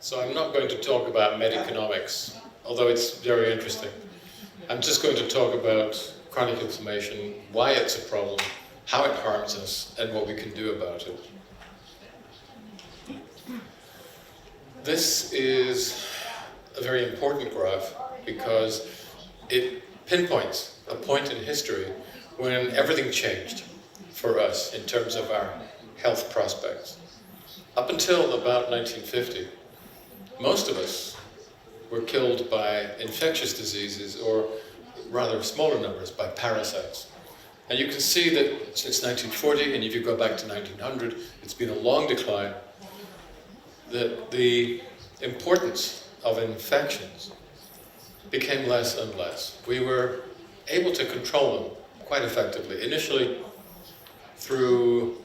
So I'm not going to talk about medeconomics, although it's very interesting. I'm just going to talk about chronic inflammation, why it's a problem, how it harms us, and what we can do about it. This is a very important graph because it pinpoints a point in history when everything changed for us in terms of our health prospects. Up until about 1950, most of us were killed by infectious diseases, or rather smaller numbers by parasites. And you can see that since 1940, and if you go back to 1900, it's been a long decline, that the importance of infections became less and less. We were able to control them quite effectively, initially through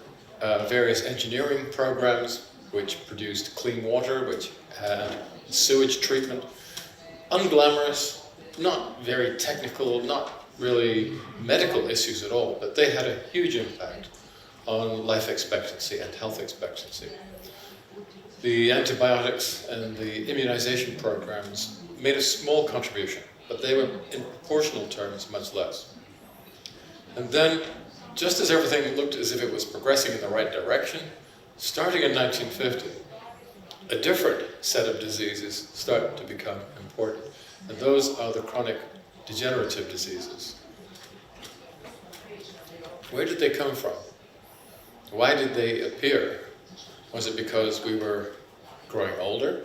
various engineering programs which produced clean water, which had sewage treatment, unglamorous, not very technical, not really medical issues at all, but they had a huge impact on life expectancy and health expectancy. The antibiotics and the immunization programs made a small contribution, but they were in proportional terms much less. And then, just as everything looked as if it was progressing in the right direction, starting in 1950, a different set of diseases start to become important, and those are the chronic degenerative diseases. Where did they come from? Why did they appear? Was it because we were growing older?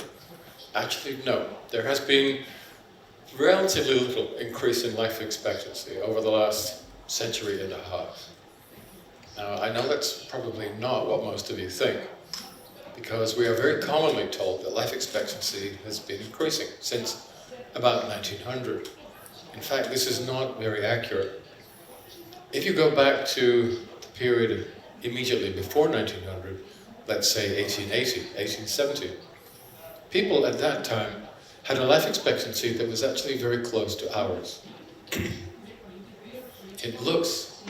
Actually, no. There has been relatively little increase in life expectancy over the last century and a half. Now, I know that's probably not what most of you think, because we are very commonly told that life expectancy has been increasing since about 1900. In fact, this is not very accurate. If you go back to the period immediately before 1900, let's say 1880, 1870, people at that time had a life expectancy that was actually very close to ours. It looks,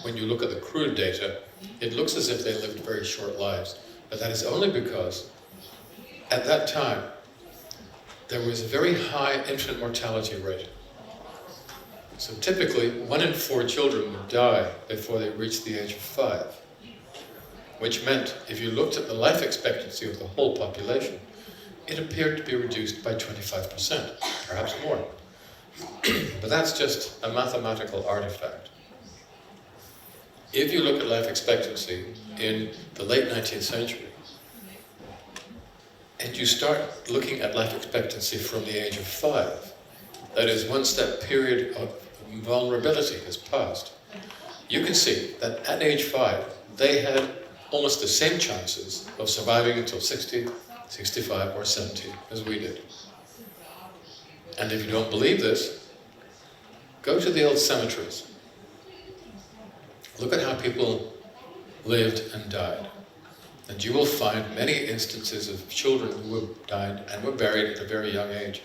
when you look at the crude data, it looks as if they lived very short lives, but that is only because at that time there was a very high infant mortality rate. So typically, 1 in 4 children would die before they reached the age of 5, which meant if you looked at the life expectancy of the whole population, it appeared to be reduced by 25%, perhaps more. But that's just a mathematical artifact. If you look at life expectancy in the late 19th century, and you start looking at life expectancy from the age of 5, that is, once that period of vulnerability has passed, you can see that at age 5, they had almost the same chances of surviving until 60, 65, or 70 as we did. And if you don't believe this, go to the old cemeteries. Look at how people lived and died. And you will find many instances of children who died and were buried at a very young age.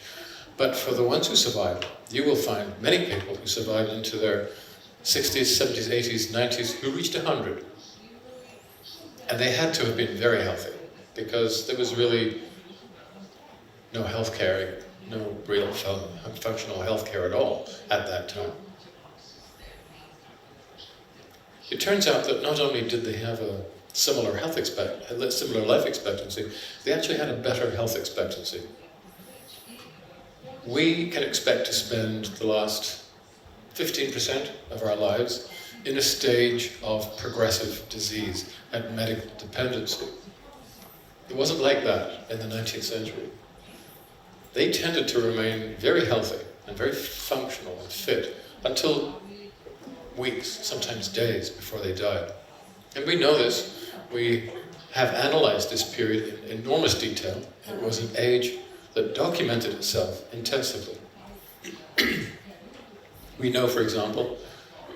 But for the ones who survived, you will find many people who survived into their 60s, 70s, 80s, 90s, who reached 100. And they had to have been very healthy, because there was really no health care, no real functional health care at all at that time. It turns out that not only did they have a similar life expectancy, they actually had a better health expectancy. We can expect to spend the last 15% of our lives in a stage of progressive disease and medical dependency. It wasn't like that in the 19th century. They tended to remain very healthy and very functional and fit until weeks, sometimes days, before they died. And we know this. We have analyzed this period in enormous detail. It was an age that documented itself intensively. We know, for example,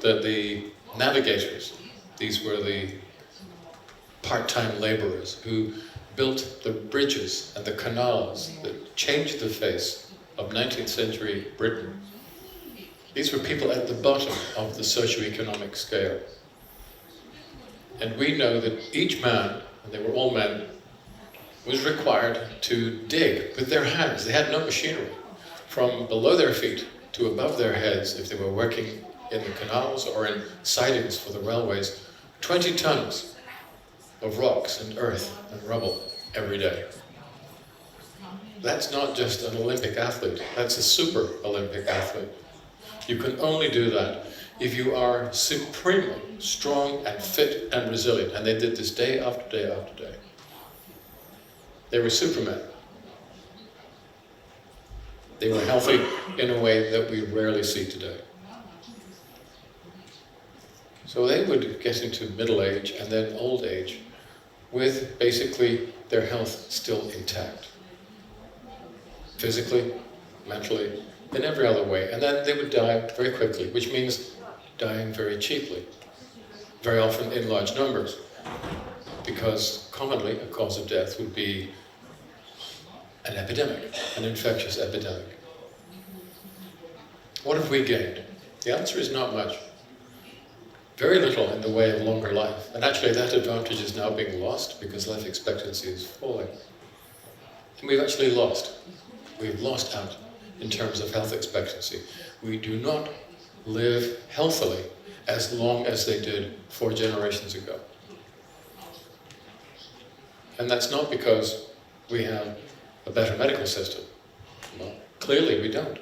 that the navigators, these were the part-time laborers who built the bridges and the canals that changed the face of 19th century Britain. These were people at the bottom of the socioeconomic scale. And we know that each man, and they were all men, was required to dig with their hands. They had no machinery. From below their feet to above their heads, if they were working in the canals or in sidings for the railways, 20 tons of rocks and earth and rubble every day. That's not just an Olympic athlete, that's a super Olympic athlete. You can only do that if you are supremely strong and fit and resilient. And they did this day after day after day. They were supermen. They were healthy in a way that we rarely see today. So they would get into middle age and then old age with basically their health still intact. Physically, mentally, in every other way. And then they would die very quickly, which means dying very cheaply, very often in large numbers, because commonly a cause of death would be an epidemic, an infectious epidemic. What have we gained? The answer is not much. Very little in the way of longer life. And actually that advantage is now being lost because life expectancy is falling. And we've actually lost. We've lost out in terms of health expectancy. We do not live healthily as long as they did 4 generations ago. And that's not because we have a better medical system. Well, clearly we don't.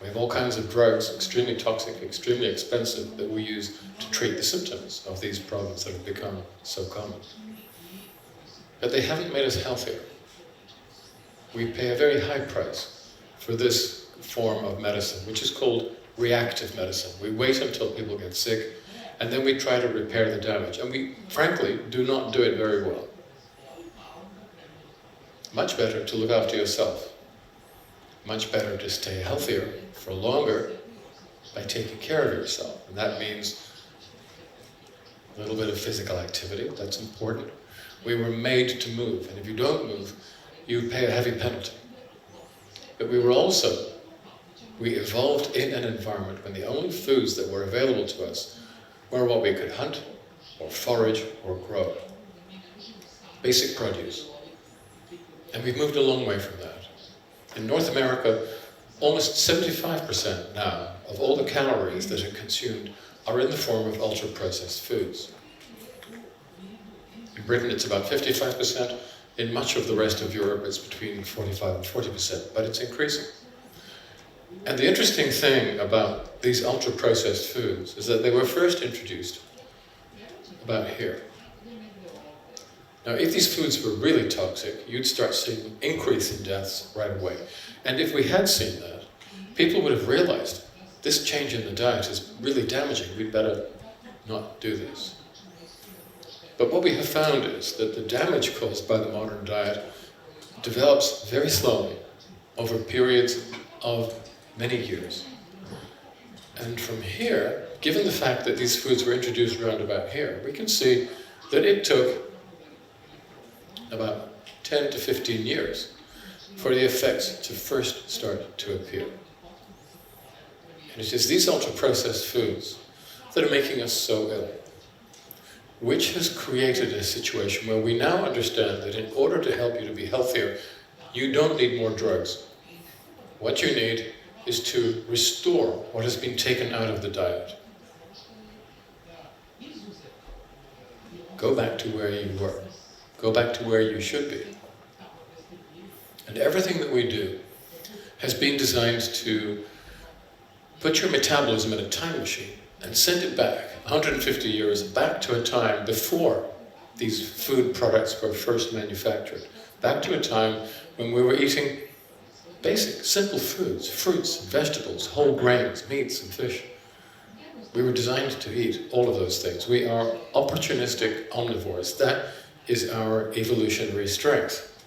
We have all kinds of drugs, extremely toxic, extremely expensive, that we use to treat the symptoms of these problems that have become so common. But they haven't made us healthier. We pay a very high price for this form of medicine, which is called reactive medicine. We wait until people get sick, and then we try to repair the damage. And we, frankly, do not do it very well. Much better to look after yourself. Much better to stay healthier for longer by taking care of yourself. And that means a little bit of physical activity, that's important. We were made to move, and if you don't move, you pay a heavy penalty. But we evolved in an environment when the only foods that were available to us were what we could hunt, or forage, or grow. Basic produce. And we've moved a long way from that. In North America, almost 75% now of all the calories that are consumed are in the form of ultra-processed foods. In Britain it's about 55%, in much of the rest of Europe it's between 45 and 40%, but it's increasing. And the interesting thing about these ultra-processed foods is that they were first introduced about here. Now, if these foods were really toxic, you'd start seeing an increase in deaths right away. And if we had seen that, people would have realized this change in the diet is really damaging. We'd better not do this. But what we have found is that the damage caused by the modern diet develops very slowly over periods of many years. And from here, given the fact that these foods were introduced around about here, we can see that it took about 10 to 15 years for the effects to first start to appear. And it is these ultra-processed foods that are making us so ill, which has created a situation where we now understand that in order to help you to be healthier, you don't need more drugs. What you need is to restore what has been taken out of the diet. Go back to where you were. Go back to where you should be. And everything that we do has been designed to put your metabolism in a time machine and send it back 150 years back to a time before these food products were first manufactured. Back to a time when we were eating basic, simple foods, fruits, vegetables, whole grains, meats and fish. We were designed to eat all of those things. We are opportunistic omnivores. That is our evolutionary strength.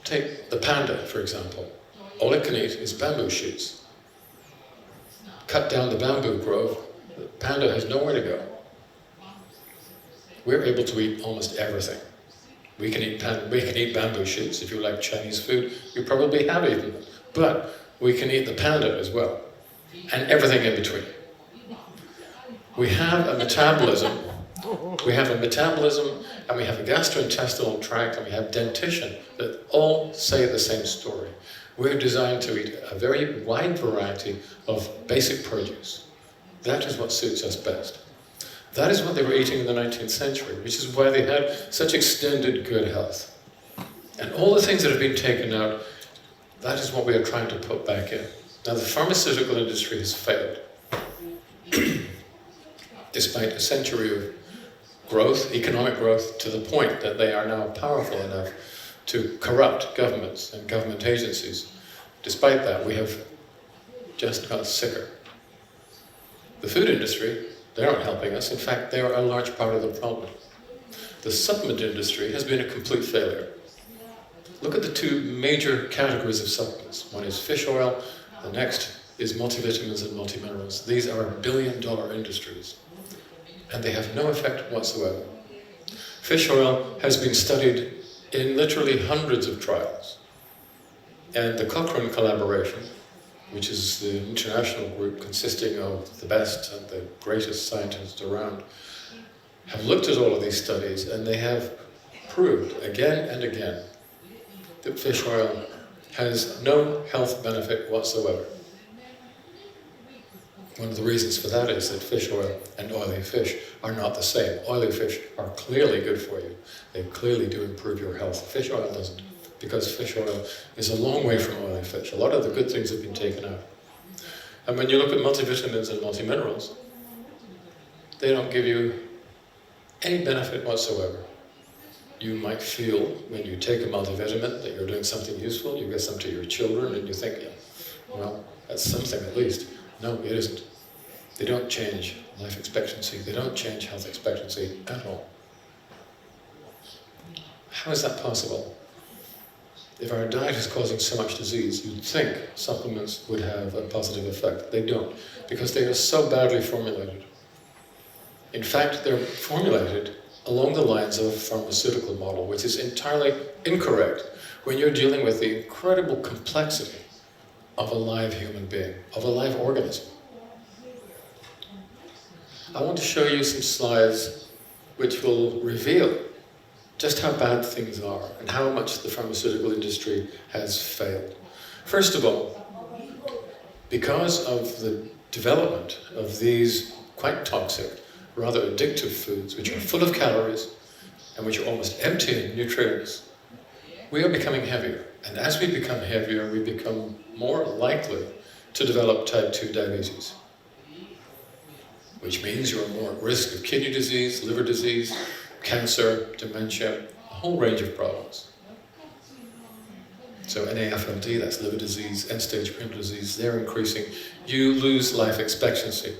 Take the panda, for example. All it can eat is bamboo shoots. Cut down the bamboo grove, the panda has nowhere to go. We're able to eat almost everything. We can eat bamboo shoots. If you like Chinese food, you probably have eaten them. But we can eat the panda as well, and everything in between. We have a metabolism We have a metabolism, and we have a gastrointestinal tract, and we have dentition that all say the same story. We're designed to eat a very wide variety of basic produce. That is what suits us best. That is what they were eating in the 19th century, which is why they had such extended good health. And all the things that have been taken out, that is what we are trying to put back in. Now, the pharmaceutical industry has failed. Despite a century of growth, economic growth, to the point that they are now powerful enough to corrupt governments and government agencies. Despite that, we have just got sicker. The food industry, they aren't helping us. In fact, they are a large part of the problem. The supplement industry has been a complete failure. Look at the two major categories of supplements. One is fish oil, the next is multivitamins and multiminerals. These are billion-dollar industries, and they have no effect whatsoever. Fish oil has been studied in literally hundreds of trials, and the Cochrane collaboration, which is the international group consisting of the best and the greatest scientists around, have looked at all of these studies, and they have proved again and again that fish oil has no health benefit whatsoever. One of the reasons for that is that fish oil and oily fish are not the same. Oily fish are clearly good for you. They clearly do improve your health. Fish oil doesn't, because fish oil is a long way from oily fish. A lot of the good things have been taken out. And when you look at multivitamins and multiminerals, they don't give you any benefit whatsoever. You might feel when you take a multivitamin that you're doing something useful. You give some to your children and you think, yeah, well, that's something at least. No, it isn't. They don't change life expectancy. They don't change health expectancy at all. How is that possible? If our diet is causing so much disease, you'd think supplements would have a positive effect. They don't, because they are so badly formulated. In fact, they're formulated along the lines of a pharmaceutical model, which is entirely incorrect when you're dealing with the incredible complexity of a live human being, of a live organism. I want to show you some slides which will reveal just how bad things are and how much the pharmaceutical industry has failed. First of all, because of the development of these quite toxic, rather addictive foods, which are full of calories and which are almost empty in nutrients, we are becoming heavier. And as we become heavier, we become more likely to develop type 2 diabetes, which means you're more at risk of kidney disease, liver disease, cancer, dementia, a whole range of problems. So NAFLD, that's liver disease, end-stage renal disease, they're increasing. You lose life expectancy.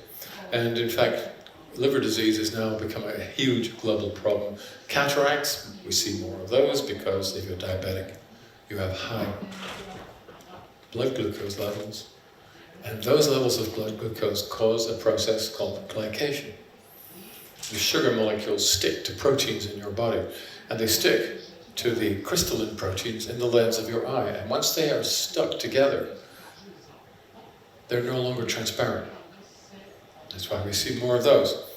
And in fact, liver disease has now become a huge global problem. Cataracts, we see more of those because if you're diabetic, you have high blood glucose levels. And those levels of blood glucose cause a process called glycation. The sugar molecules stick to proteins in your body, and they stick to the crystalline proteins in the lens of your eye. And once they are stuck together, they're no longer transparent. That's why we see more of those.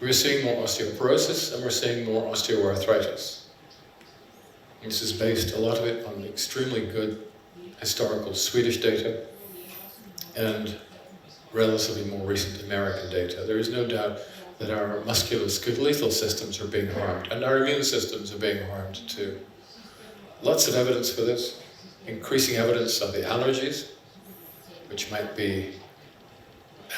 We're seeing more osteoporosis, and we're seeing more osteoarthritis. This is based, a lot of it, on extremely good historical Swedish data and relatively more recent American data. There is no doubt that our musculoskeletal systems are being harmed, and our immune systems are being harmed too. Lots of evidence for this. Increasing evidence of the allergies, which might be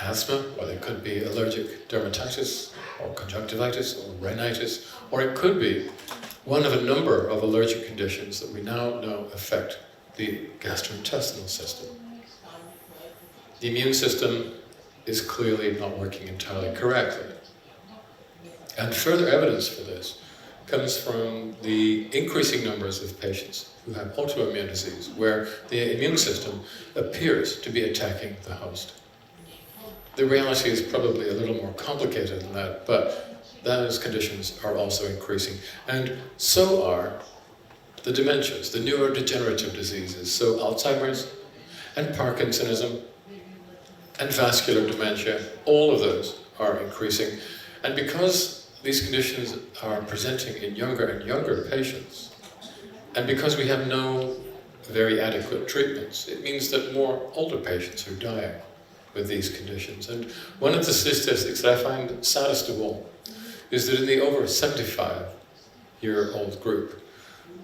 asthma, or they could be allergic dermatitis, or conjunctivitis, or rhinitis, or it could be one of a number of allergic conditions that we now know affect the gastrointestinal system. The immune system is clearly not working entirely correctly. And further evidence for this comes from the increasing numbers of patients who have autoimmune disease, where the immune system appears to be attacking the host. The reality is probably a little more complicated than that, but those conditions are also increasing. And so are the dementias, the neurodegenerative diseases. So Alzheimer's and Parkinsonism and vascular dementia, all of those are increasing. And because these conditions are presenting in younger and younger patients. And because we have no very adequate treatments, it means that more older patients are dying with these conditions. And one of the statistics that I find saddest of all is that in the over 75-year-old group,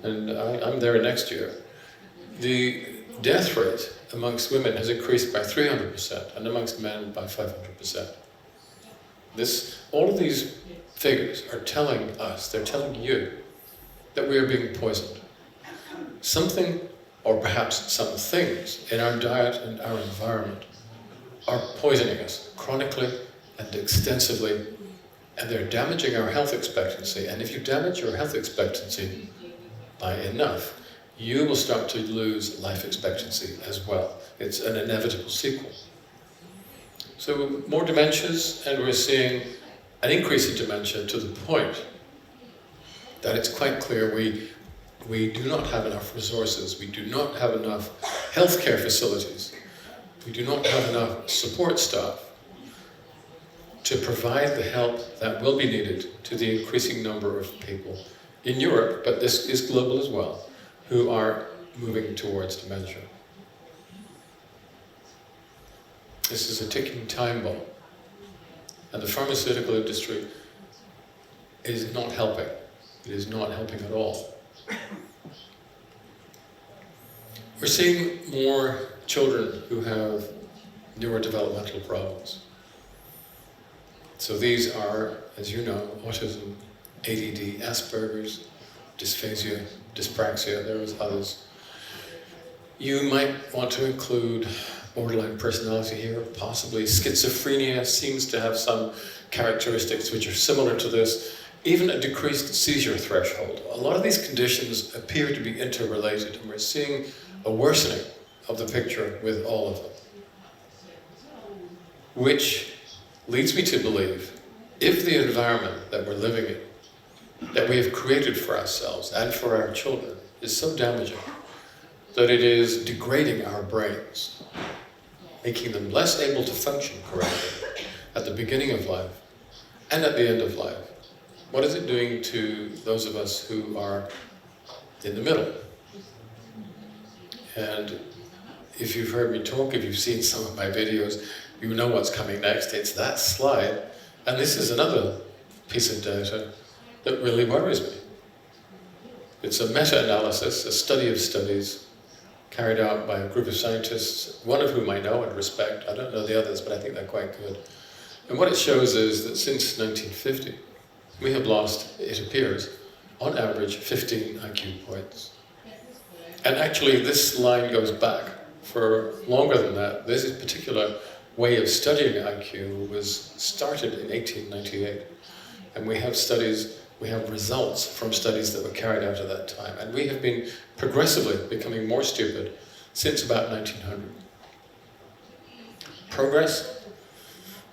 and I'm there next year, the death rate amongst women has increased by 300% and amongst men by 500%. All of these figures are telling us, they're telling you, that we are being poisoned. Something, or perhaps some things, in our diet and our environment are poisoning us chronically and extensively, and they're damaging our health expectancy. And if you damage your health expectancy by enough, you will start to lose life expectancy as well. It's an inevitable sequel. So more dementias, and we're seeing an increase in dementia to the point that it's quite clear we do not have enough resources, we do not have enough healthcare facilities, we do not have enough support staff to provide the help that will be needed to the increasing number of people in Europe, but this is global as well, who are moving towards dementia. This is a ticking time bomb, and the pharmaceutical industry is not helping. It is not helping at all. We're seeing more children who have neurodevelopmental problems. So these are, as you know, autism, ADD, Asperger's, dysphasia, dyspraxia, there's others. You might want to include borderline personality here, possibly schizophrenia seems to have some characteristics which are similar to this, even a decreased seizure threshold. A lot of these conditions appear to be interrelated, and we're seeing a worsening of the picture with all of them. Which leads me to believe, if the environment that we're living in, that we have created for ourselves and for our children, is so damaging that it is degrading our brains, making them less able to function correctly at the beginning of life and at the end of life, what is it doing to those of us who are in the middle? And if you've heard me talk, if you've seen some of my videos, you know what's coming next. It's that slide. And this is another piece of data that really worries me. It's a meta-analysis, a study of studies carried out by a group of scientists, one of whom I know and respect. I don't know the others, but I think they're quite good. And what it shows is that since 1950, we have lost, it appears, on average, 15 IQ points. And actually, this line goes back for longer than that. This particular way of studying IQ was started in 1898. And we have studies, we have results from studies that were carried out at that time. And we have been progressively becoming more stupid since about 1900. Progress?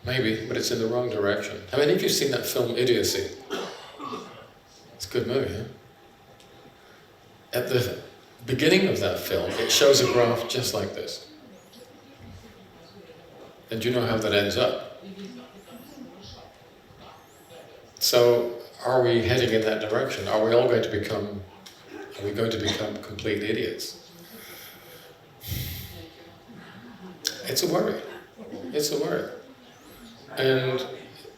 Maybe, but it's in the wrong direction. How many of you have seen that film, Idiocy? It's a good movie, huh? At the beginning of that film, it shows a graph just like this. And you know how that ends up. So, are we heading in that direction? Are we going to become complete idiots? It's a worry. It's a worry. And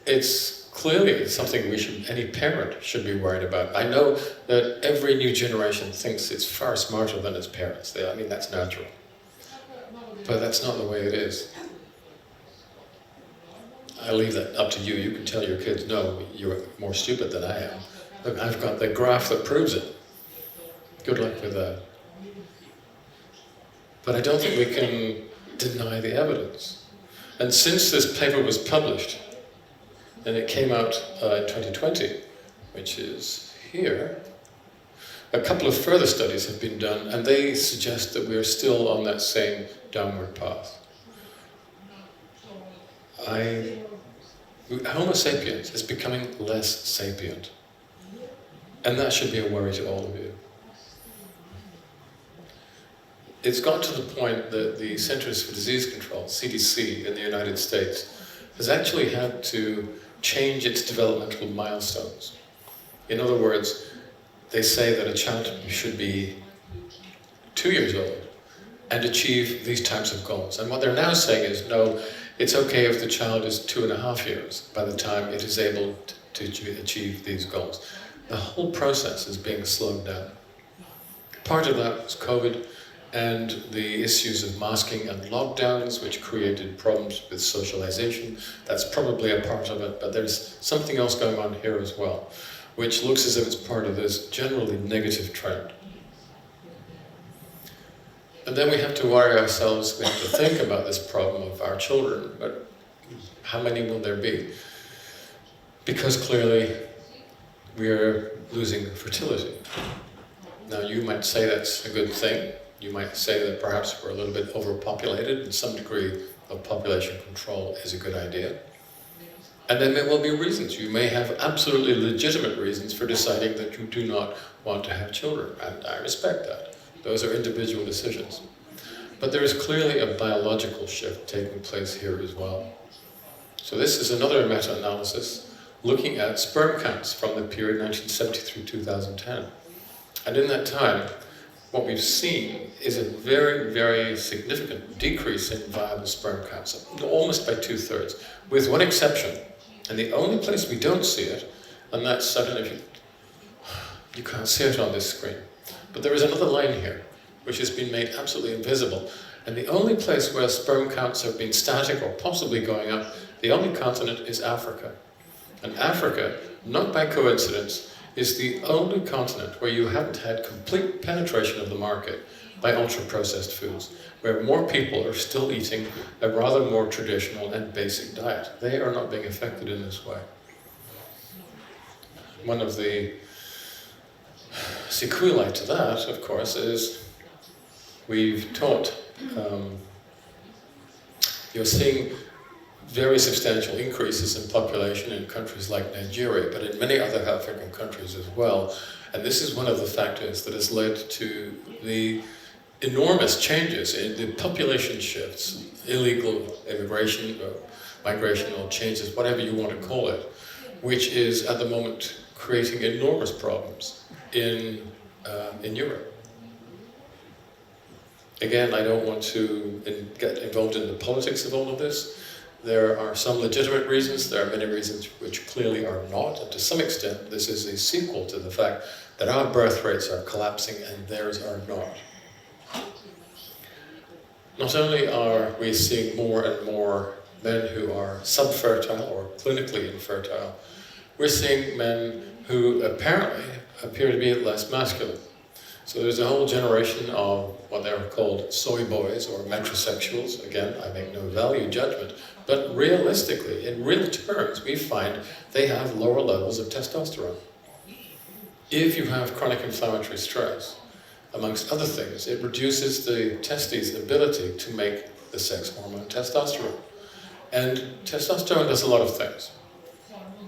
it's clearly something any parent should be worried about. I know that every new generation thinks it's far smarter than its parents. I mean, that's natural. But that's not the way it is. I leave that up to you. You can tell your kids, no, you're more stupid than I am. Look, I've got the graph that proves it. Good luck with that. But I don't think we can deny the evidence. And since this paper was published, and it came out in 2020, which is here, a couple of further studies have been done, and they suggest that we're still on that same downward path. Homo sapiens is becoming less sapient, and that should be a worry to all of you. It's got to the point that the Centers for Disease Control, CDC, in the United States, has actually had to change its developmental milestones. In other words, they say that a child should be 2 years old and achieve these types of goals. And what they're now saying is, no, it's okay if the child is 2.5 years by the time it is able to achieve these goals. The whole process is being slowed down. Part of that was COVID and the issues of masking and lockdowns, which created problems with socialization. That's probably a part of it, but there's something else going on here as well, which looks as if it's part of this generally negative trend. And then we have to worry ourselves, we have to think about this problem of our children, but how many will there be? Because clearly we are losing fertility. Now you might say that's a good thing. You might say that perhaps we're a little bit overpopulated and some degree of population control is a good idea. And then there will be reasons. You may have absolutely legitimate reasons for deciding that you do not want to have children, and I respect that. Those are individual decisions. But there is clearly a biological shift taking place here as well. So this is another meta-analysis looking at sperm counts from the period 1970 through 2010. And in that time, what we've seen is a very, very significant decrease in viable sperm counts, almost by 2/3, with one exception. And the only place we don't see it, and that's, I don't know if you can't see it on this screen, but there is another line here, which has been made absolutely invisible. And the only place where sperm counts have been static or possibly going up, the only continent is Africa. And Africa, not by coincidence, is the only continent where you haven't had complete penetration of the market by ultra-processed foods, where more people are still eating a rather more traditional and basic diet. They are not being affected in this way. One of the sequelae to that, of course, is we've taught, you're seeing very substantial increases in population in countries like Nigeria, but in many other African countries as well. And this is one of the factors that has led to the enormous changes in the population shifts, illegal immigration, or migrational changes, whatever you want to call it, which is at the moment creating enormous problems in Europe. Again, I don't want to get involved in the politics of all of this. There are some legitimate reasons, there are many reasons which clearly are not, and to some extent this is a sequel to the fact that our birth rates are collapsing and theirs are not. Not only are we seeing more and more men who are subfertile or clinically infertile, we're seeing men who apparently appear to be less masculine. So there's a whole generation of what they're called soy boys or metrosexuals. Again, I make no value judgment, but realistically, in real terms, we find they have lower levels of testosterone. If you have chronic inflammatory stress, amongst other things, it reduces the testes' ability to make the sex hormone testosterone. And testosterone does a lot of things.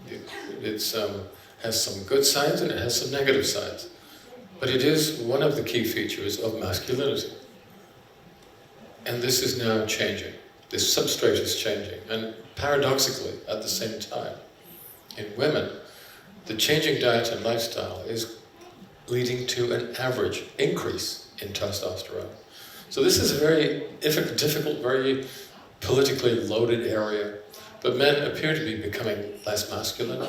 It has some good sides and it has some negative sides. But it is one of the key features of masculinity. And this is now changing. This substrate is changing. And paradoxically, at the same time, in women, the changing diet and lifestyle is leading to an average increase in testosterone. So this is a very difficult, very politically loaded area. But men appear to be becoming less masculine.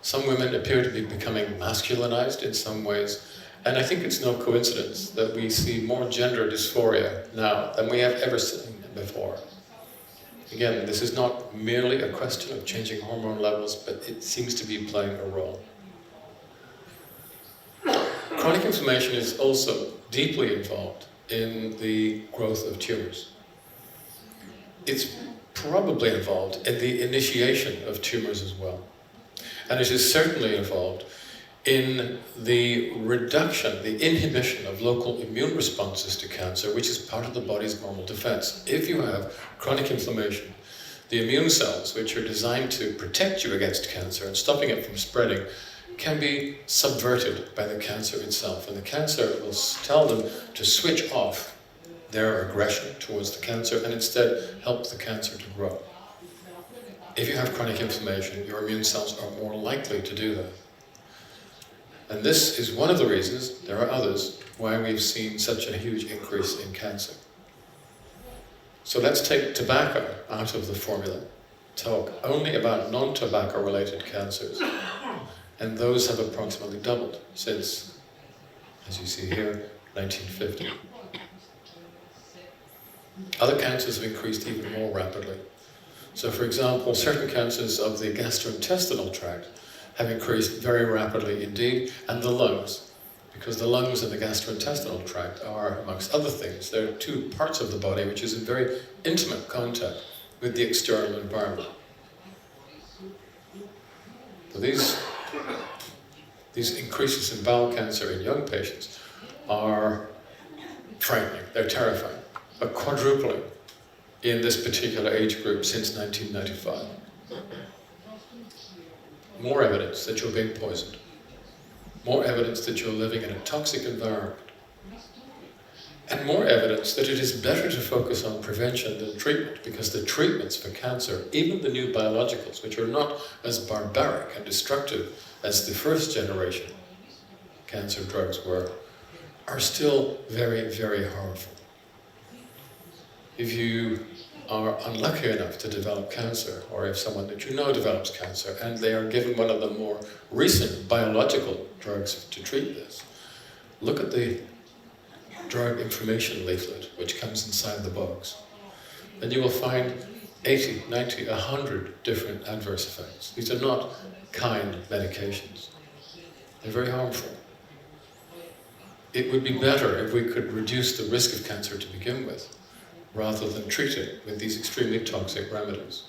Some women appear to be becoming masculinized in some ways. And I think it's no coincidence that we see more gender dysphoria now than we have ever seen before. Again, this is not merely a question of changing hormone levels, but it seems to be playing a role. Chronic inflammation is also deeply involved in the growth of tumors. It's probably involved in the initiation of tumors as well. And it is certainly involved in the reduction, the inhibition of local immune responses to cancer, which is part of the body's normal defense. If you have chronic inflammation, the immune cells, which are designed to protect you against cancer and stopping it from spreading, can be subverted by the cancer itself. And the cancer will tell them to switch off their aggression towards the cancer and instead help the cancer to grow. if you have chronic inflammation, your immune cells are more likely to do that. And this is one of the reasons, there are others, why we've seen such a huge increase in cancer. So let's take tobacco out of the formula. Talk only about non-tobacco related cancers. And those have approximately doubled since, as you see here, 1950. Other cancers have increased even more rapidly. So for example, certain cancers of the gastrointestinal tract have increased very rapidly indeed, and the lungs, because the lungs and the gastrointestinal tract are, amongst other things, they're two parts of the body which is in very intimate contact with the external environment. So these increases in bowel cancer in young patients are frightening, they're terrifying, a quadrupling in this particular age group since 1995. More evidence that you're being poisoned. More evidence that you're living in a toxic environment. And more evidence that it is better to focus on prevention than treatment, because the treatments for cancer, even the new biologicals, which are not as barbaric and destructive as the first generation cancer drugs were, are still very, very harmful. If you are unlucky enough to develop cancer, or if someone that you know develops cancer, and they are given one of the more recent biological drugs to treat this, look at the drug information leaflet which comes inside the box. Then you will find 80, 90, 100 different adverse effects. These are not kind medications. They're very harmful. It would be better if we could reduce the risk of cancer to begin with, rather than treat it with these extremely toxic remedies.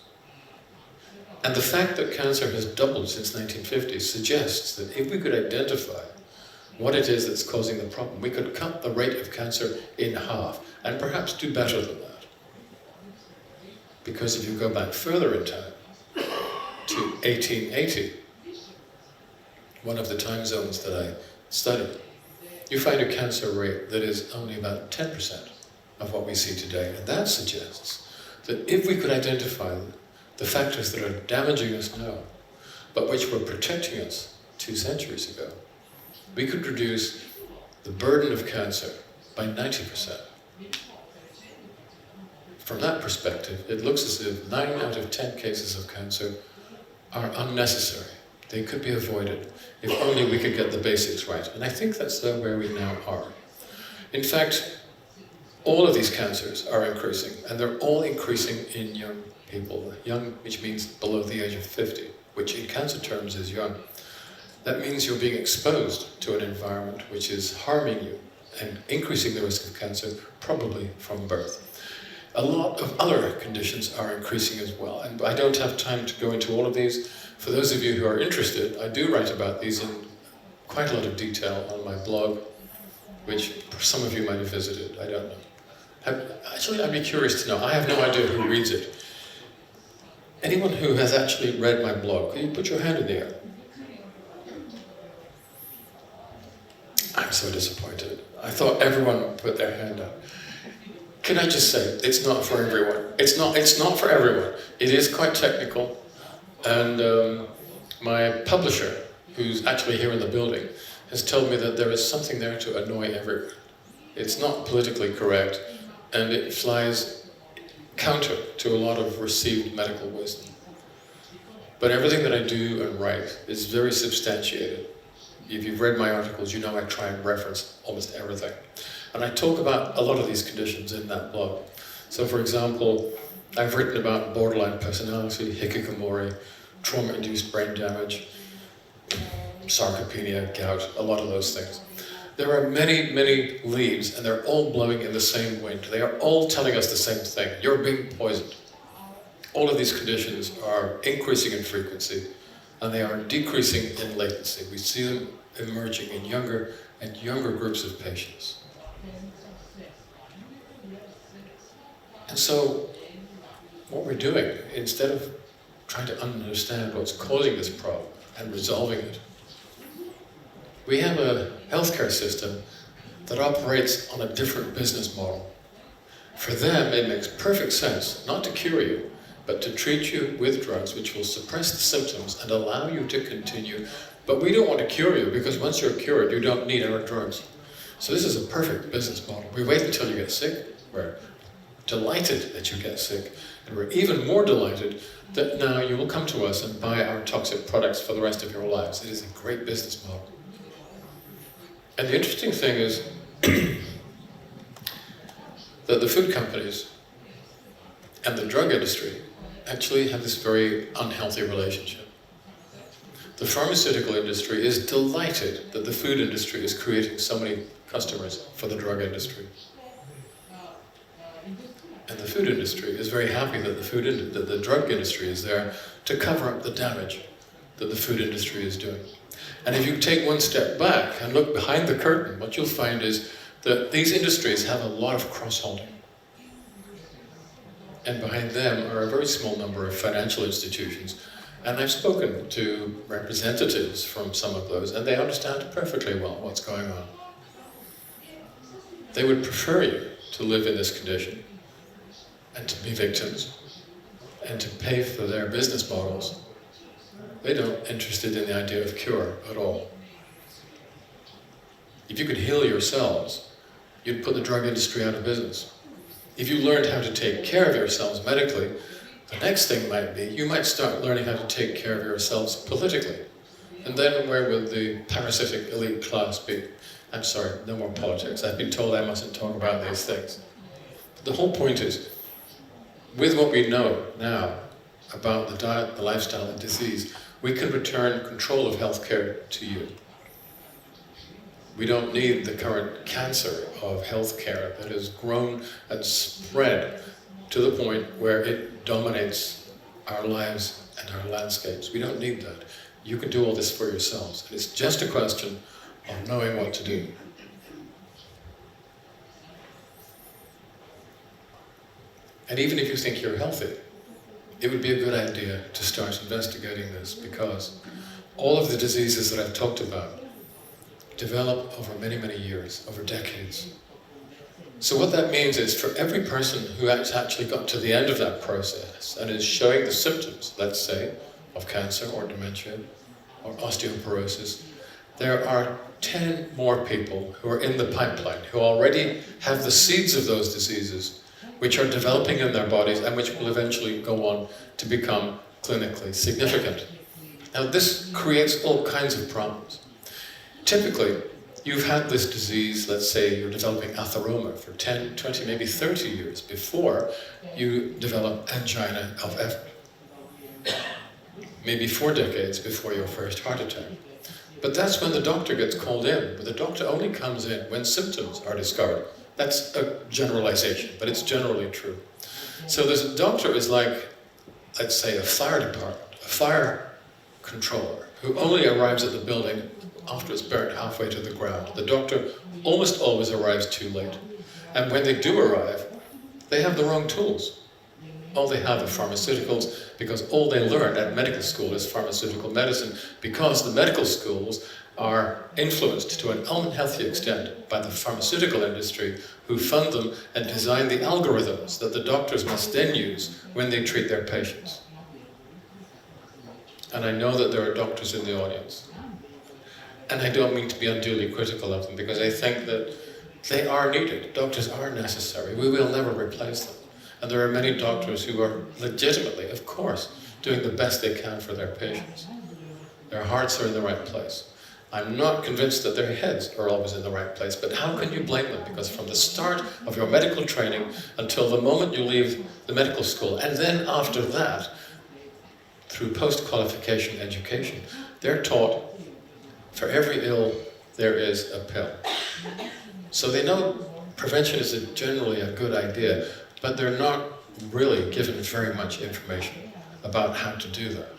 And the fact that cancer has doubled since 1950 suggests that if we could identify what it is that's causing the problem, we could cut the rate of cancer in half, and perhaps do better than that. Because if you go back further in time, to 1880, one of the time zones that I studied, you find a cancer rate that is only about 10% of what we see today. And that suggests that if we could identify the factors that are damaging us now, but which were protecting us 2 centuries ago, we could reduce the burden of cancer by 90%. From that perspective, it looks as if 9 out of 10 cases of cancer are unnecessary. They could be avoided if only we could get the basics right. And I think that's where we now are. In fact, all of these cancers are increasing, and they're all increasing in young people. Young, which means below the age of 50, which in cancer terms is young. That means you're being exposed to an environment which is harming you and increasing the risk of cancer, probably from birth. A lot of other conditions are increasing as well, and I don't have time to go into all of these. For those of you who are interested, I do write about these in quite a lot of detail on my blog, which some of you might have visited, I don't know. Actually, I'd be curious to know. I have no idea who reads it. Anyone who has actually read my blog, can you put your hand in the air? I'm so disappointed. I thought everyone would put their hand up. Can I just say, it's not for everyone. It's not for everyone. It is quite technical, and my publisher, who's actually here in the building, has told me that there is something there to annoy everyone. It's not politically correct, and it flies counter to a lot of received medical wisdom. But everything that I do and write is very substantiated. If you've read my articles, you know I try and reference almost everything. And I talk about a lot of these conditions in that blog. So for example, I've written about borderline personality, hikikomori, trauma-induced brain damage, sarcopenia, gout, a lot of those things. There are many, many leads, and they're all blowing in the same wind. They are all telling us the same thing. You're being poisoned. All of these conditions are increasing in frequency, and they are decreasing in latency. We see them emerging in younger and younger groups of patients. And so, what we're doing, instead of trying to understand what's causing this problem and resolving it, we have a healthcare system that operates on a different business model. For them, it makes perfect sense not to cure you, but to treat you with drugs which will suppress the symptoms and allow you to continue. But we don't want to cure you, because once you're cured, you don't need our drugs. So this is a perfect business model. We wait until you get sick. We're delighted that you get sick. And we're even more delighted that now you will come to us and buy our toxic products for the rest of your lives. It is a great business model. And the interesting thing is that the food companies and the drug industry actually have this very unhealthy relationship. The pharmaceutical industry is delighted that the food industry is creating so many customers for the drug industry. And the food industry is very happy that the drug industry is there to cover up the damage that the food industry is doing. And if you take one step back and look behind the curtain, what you'll find is that these industries have a lot of cross-holding. And behind them are a very small number of financial institutions. And I've spoken to representatives from some of those, and they understand perfectly well what's going on. They would prefer you to live in this condition and to be victims and to pay for their business models. They're not interested in the idea of cure at all. If you could heal yourselves, you'd put the drug industry out of business. If you learned how to take care of yourselves medically, the next thing might be, you might start learning how to take care of yourselves politically. And then where will the parasitic elite class be? I'm sorry, no more politics. I've been told I mustn't talk about these things. But the whole point is, with what we know now about the diet, the lifestyle, and disease, we can return control of healthcare to you. We don't need the current cancer of healthcare that has grown and spread to the point where it dominates our lives and our landscapes. We don't need that. You can do all this for yourselves. And it's just a question of knowing what to do. And even if you think you're healthy, it would be a good idea to start investigating this, because all of the diseases that I've talked about develop over many, many years, over decades. So what that means is, for every person who has actually got to the end of that process and is showing the symptoms, let's say, of cancer or dementia or osteoporosis, there are 10 more people who are in the pipeline, who already have the seeds of those diseases, which are developing in their bodies and which will eventually go on to become clinically significant. Now, this creates all kinds of problems. Typically, you've had this disease, let's say you're developing atheroma for 10, 20, maybe 30 years before you develop angina of effort. Maybe 4 decades before your first heart attack. But that's when the doctor gets called in. But the doctor only comes in when symptoms are discovered. That's a generalization, but it's generally true. So the doctor is like, let's say, a fire department, a fire controller, who only arrives at the building after it's burnt halfway to the ground. The doctor almost always arrives too late. And when they do arrive, they have the wrong tools. All they have are pharmaceuticals, because all they learn at medical school is pharmaceutical medicine, because the medical schools are influenced to an unhealthy extent by the pharmaceutical industry, who fund them and design the algorithms that the doctors must then use when they treat their patients. And I know that there are doctors in the audience. And I don't mean to be unduly critical of them, because I think that they are needed. Doctors are necessary. We will never replace them. And there are many doctors who are legitimately, of course, doing the best they can for their patients. Their hearts are in the right place. I'm not convinced that their heads are always in the right place, but how can you blame them? Because from the start of your medical training until the moment you leave the medical school, and then after that, through post-qualification education, they're taught for every ill there is a pill. So they know prevention is generally a good idea, but they're not really given very much information about how to do that.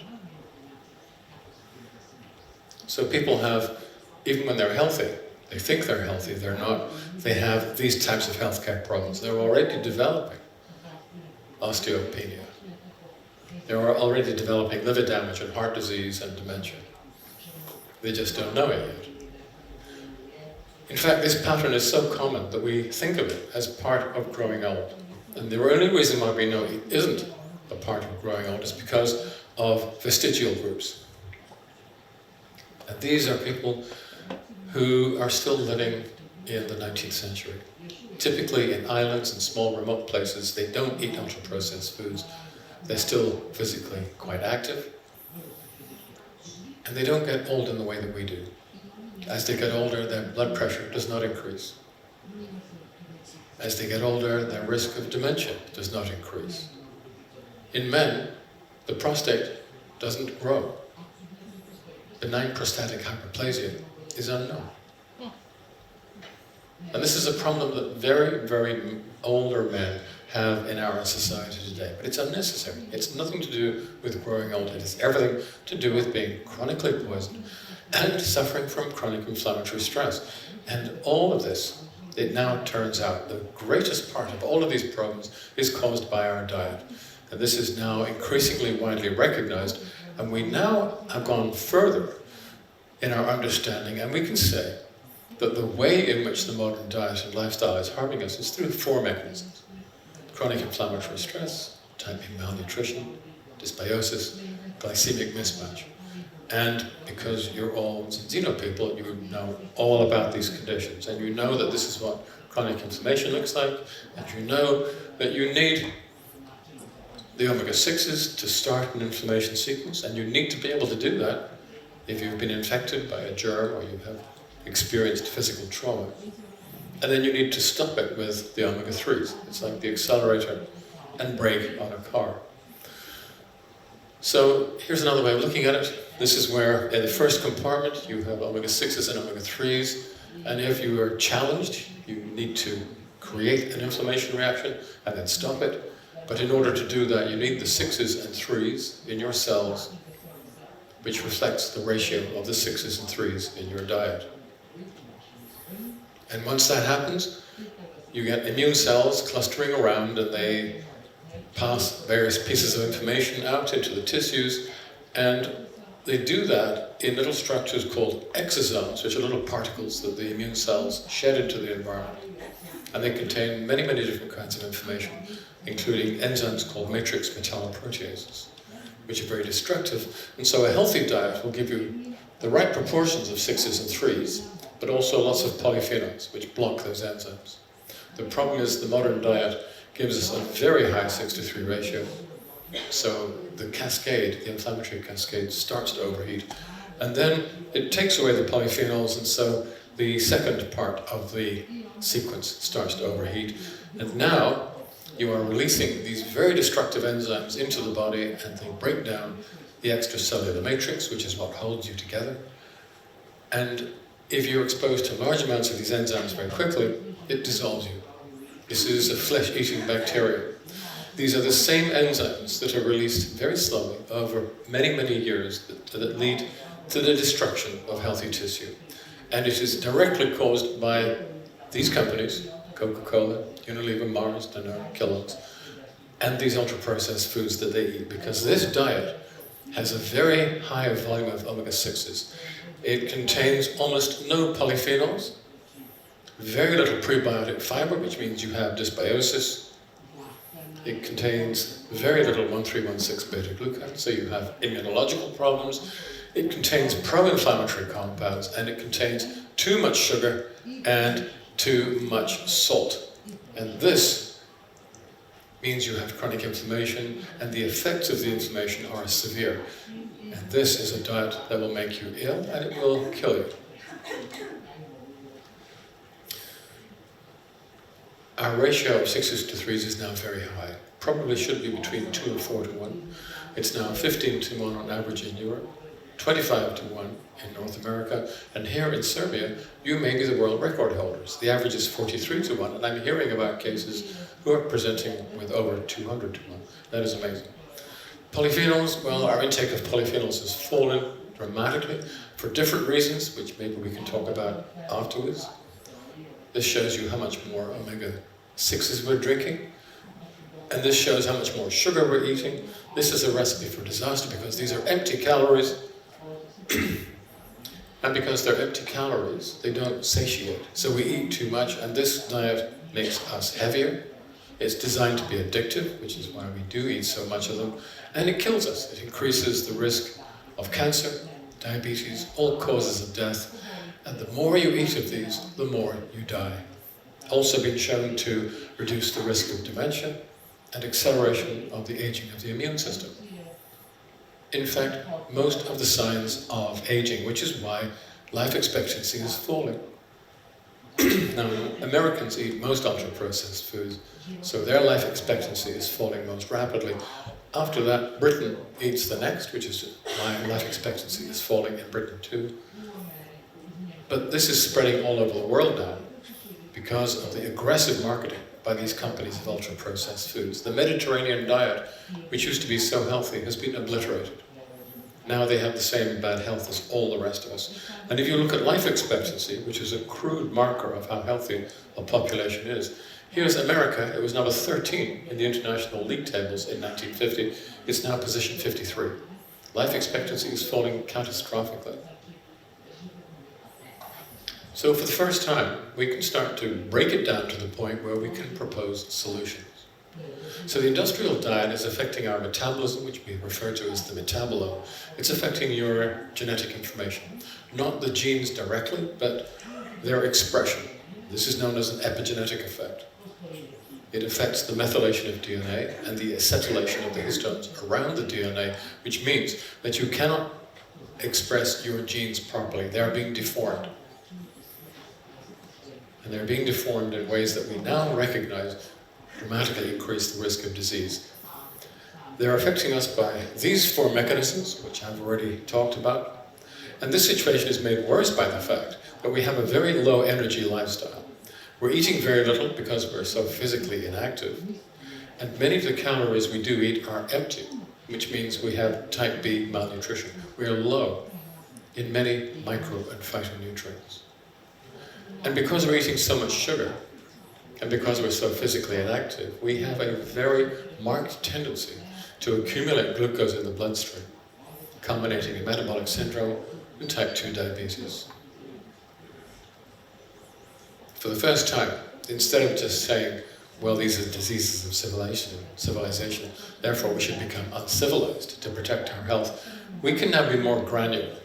So people have, even when they're healthy, they think they're healthy, they're not, they have these types of healthcare problems. They're already developing osteopenia. They're already developing liver damage and heart disease and dementia. They just don't know it yet. In fact, this pattern is so common that we think of it as part of growing old. And the only reason why we know it isn't a part of growing old, is because of vestigial groups. And these are people who are still living in the 19th century. Typically in islands and small remote places, they don't eat ultra-processed foods. They're still physically quite active. And they don't get old in the way that we do. As they get older, their blood pressure does not increase. As they get older, their risk of dementia does not increase. In men, the prostate doesn't grow. Benign prostatic hyperplasia is unknown. And this is a problem that very, very older men have in our society today. But it's unnecessary. It's nothing to do with growing old. It has everything to do with being chronically poisoned and suffering from chronic inflammatory stress. And all of this, it now turns out, the greatest part of all of these problems is caused by our diet. And this is now increasingly widely recognized, and we now have gone further in our understanding, and we can say that the way in which the modern diet and lifestyle is harming us is through 4 mechanisms. Chronic inflammatory stress, type B malnutrition, dysbiosis, glycemic mismatch. And because you're all Xeno people, you know all about these conditions, and you know that this is what chronic inflammation looks like, and you know that you need the omega-6s to start an inflammation sequence, and you need to be able to do that if you've been infected by a germ or you have experienced physical trauma. And then you need to stop it with the omega-3s. It's like the accelerator and brake on a car. So here's another way of looking at it. This is where in the first compartment you have omega-6s and omega-3s, and if you are challenged, you need to create an inflammation reaction and then stop it. But in order to do that, you need the 6s and 3s in your cells, which reflects the ratio of the 6s and 3s in your diet. And once that happens, you get immune cells clustering around, and they pass various pieces of information out into the tissues, and they do that in little structures called exosomes, which are little particles that the immune cells shed into the environment. And they contain many, many different kinds of information, including enzymes called matrix metalloproteases, which are very destructive. And so a healthy diet will give you the right proportions of 6s and 3s, but also lots of polyphenols, which block those enzymes. The problem is the modern diet gives us a very high 6-to-3 ratio, so the cascade, the inflammatory cascade, starts to overheat. And then it takes away the polyphenols, and so the second part of the sequence starts to overheat. And now you are releasing these very destructive enzymes into the body, and they break down the extracellular matrix, which is what holds you together. And if you're exposed to large amounts of these enzymes very quickly, it dissolves you. This is a flesh-eating bacteria. These are the same enzymes that are released very slowly over many, many years that lead to the destruction of healthy tissue. And it is directly caused by these companies, Coca-Cola, Unilever, Mars, Danone, Kellogg's, and these ultra-processed foods that they eat, because this diet has a very high volume of omega-6s. It contains almost no polyphenols, very little prebiotic fiber, which means you have dysbiosis. It contains very little 1,3,1,6 beta-glucan, so you have immunological problems. It contains pro-inflammatory compounds, and it contains too much sugar and too much salt. And this means you have chronic inflammation, and the effects of the inflammation are severe. And this is a diet that will make you ill, and it will kill you. Our ratio of 6s to 3s is now very high. Probably should be between 2 and 4 to 1. It's now 15 to 1 on average in Europe, 25 to 1 in North America, and here in Serbia, you may be the world record holders. The average is 43 to 1, and I'm hearing about cases who are presenting with over 200 to 1. That is amazing. Polyphenols, well, our intake of polyphenols has fallen dramatically for different reasons, which maybe we can talk about afterwards. This shows you how much more omega-6s we're drinking, and this shows how much more sugar we're eating. This is a recipe for disaster because these are empty calories, and because they're empty calories, they don't satiate. So we eat too much, and this diet makes us heavier, It's designed to be addictive, which is why we do eat so much of them, and it kills us. It increases the risk of cancer, diabetes, all causes of death, and the more you eat of these, the more you die. Also been shown to reduce the risk of dementia and acceleration of the aging of the immune system. In fact, most of the signs of aging, which is why life expectancy is falling. Now, Americans eat most ultra-processed foods, so their life expectancy is falling most rapidly. After that, Britain eats the next, which is why life expectancy is falling in Britain too. But this is spreading all over the world now because of the aggressive marketing by these companies of ultra-processed foods. The Mediterranean diet, which used to be so healthy, has been obliterated. Now they have the same bad health as all the rest of us. And if you look at life expectancy, which is a crude marker of how healthy a population is, here's America. It was number 13 in the international league tables in 1950. It's now position 53. Life expectancy is falling catastrophically. So for the first time, we can start to break it down to the point where we can propose solutions. So the industrial diet is affecting our metabolism, which we refer to as the metabolome. It's affecting your genetic information. Not the genes directly, but their expression. This is known as an epigenetic effect. It affects the methylation of DNA and the acetylation of the histones around the DNA, which means that you cannot express your genes properly. They are being deformed. And they're being deformed in ways that we now recognize dramatically increase the risk of disease. They're affecting us by these four mechanisms, which I've already talked about. And this situation is made worse by the fact that we have a very low energy lifestyle. We're eating very little because we're so physically inactive. And many of the calories we do eat are empty, which means we have type B malnutrition. We are low in many micro and phytonutrients. And because we're eating so much sugar, and because we're so physically inactive, we have a very marked tendency to accumulate glucose in the bloodstream, culminating in metabolic syndrome and type 2 diabetes. For the first time, instead of just saying, well, these are diseases of civilization, therefore we should become uncivilized to protect our health, we can now be more granular.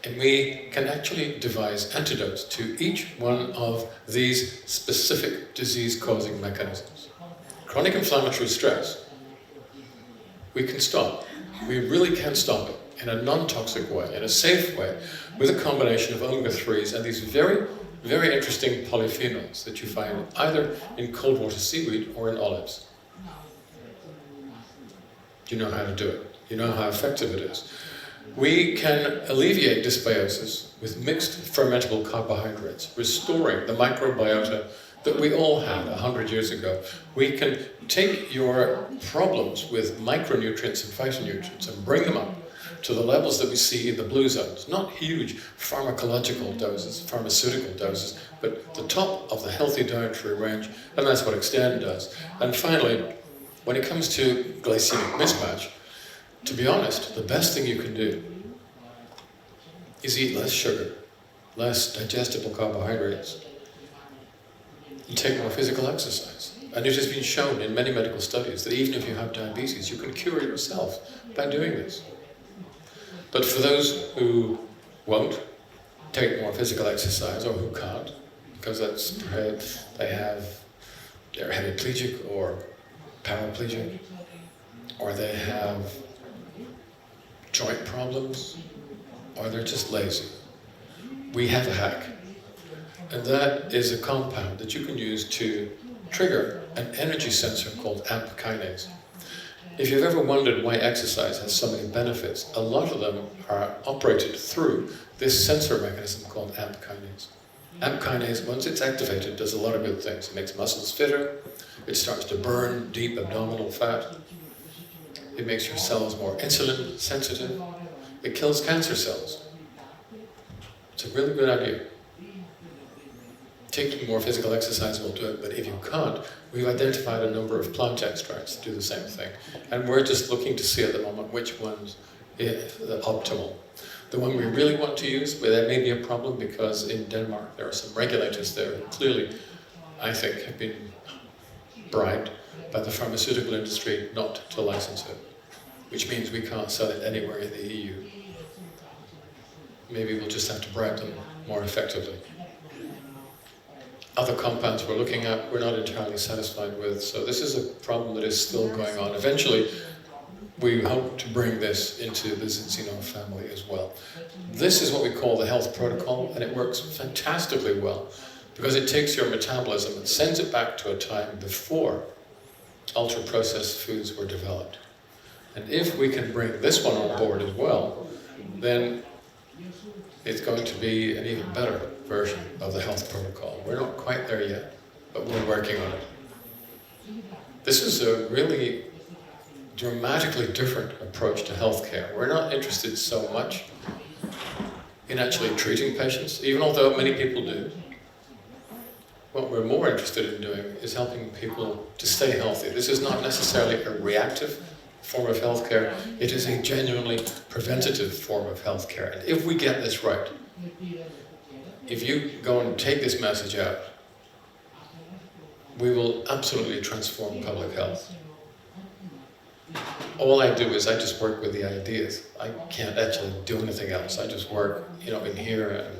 And we can actually devise antidotes to each one of these specific disease-causing mechanisms. Chronic inflammatory stress, we can stop. We really can stop it in a non-toxic way, in a safe way, with a combination of omega-3s and these very, very interesting polyphenols that you find either in cold water seaweed or in olives. You know how to do it. You know how effective it is. We can alleviate dysbiosis with mixed fermentable carbohydrates, restoring the microbiota that we all had 100 years ago. We can take your problems with micronutrients and phytonutrients and bring them up to the levels that we see in the blue zones. Not huge pharmacological doses, pharmaceutical doses, but the top of the healthy dietary range, and that's what Extend does. And finally, when it comes to glycemic mismatch, to be honest, the best thing you can do is eat less sugar, less digestible carbohydrates, and take more physical exercise. And it has been shown in many medical studies that even if you have diabetes, you can cure yourself by doing this. But for those who won't take more physical exercise, or who can't, because they're hemiplegic or paraplegic, or they have joint problems, or they're just lazy, we have a hack. And that is a compound that you can use to trigger an energy sensor called AMP kinase. If you've ever wondered why exercise has so many benefits, a lot of them are operated through this sensor mechanism called AMP kinase. AMP kinase, once it's activated, does a lot of good things. It makes muscles fitter, it starts to burn deep abdominal fat, it makes your cells more insulin sensitive, it kills cancer cells. It's a really good idea. Taking more physical exercise will do it, but if you can't, we've identified a number of plant extracts that do the same thing. And we're just looking to see at the moment which one's the optimal. The one we really want to use, where there may be a problem because in Denmark there are some regulators there who clearly, I think, have been bribed by the pharmaceutical industry not to license it, which means we can't sell it anywhere in the EU. Maybe we'll just have to bribe them more effectively. Other compounds we're looking at, we're not entirely satisfied with, so this is a problem that is still going on. Eventually, we hope to bring this into the Zinzino family as well. This is what we call the health protocol, and it works fantastically well because it takes your metabolism and sends it back to a time before ultra-processed foods were developed. And if we can bring this one on board as well, then it's going to be an even better version of the health protocol. We're not quite there yet, but we're working on it. This is a really dramatically different approach to healthcare. We're not interested so much in actually treating patients, even although many people do. What we're more interested in doing is helping people to stay healthy. This is not necessarily a reactive form of healthcare, it is a genuinely preventative form of healthcare. And if we get this right, if you go and take this message out, we will absolutely transform public health. All I do is I just work with the ideas. I can't actually do anything else. I just work, in here, and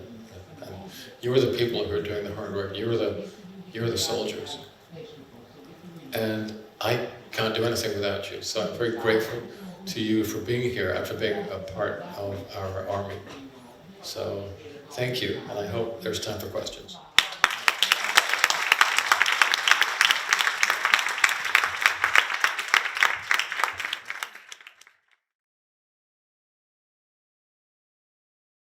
you're the people who are doing the hard work. You're the soldiers, and I can't do anything without you. So I'm very grateful to you for being here and for being a part of our army. So thank you, and I hope there's time for questions.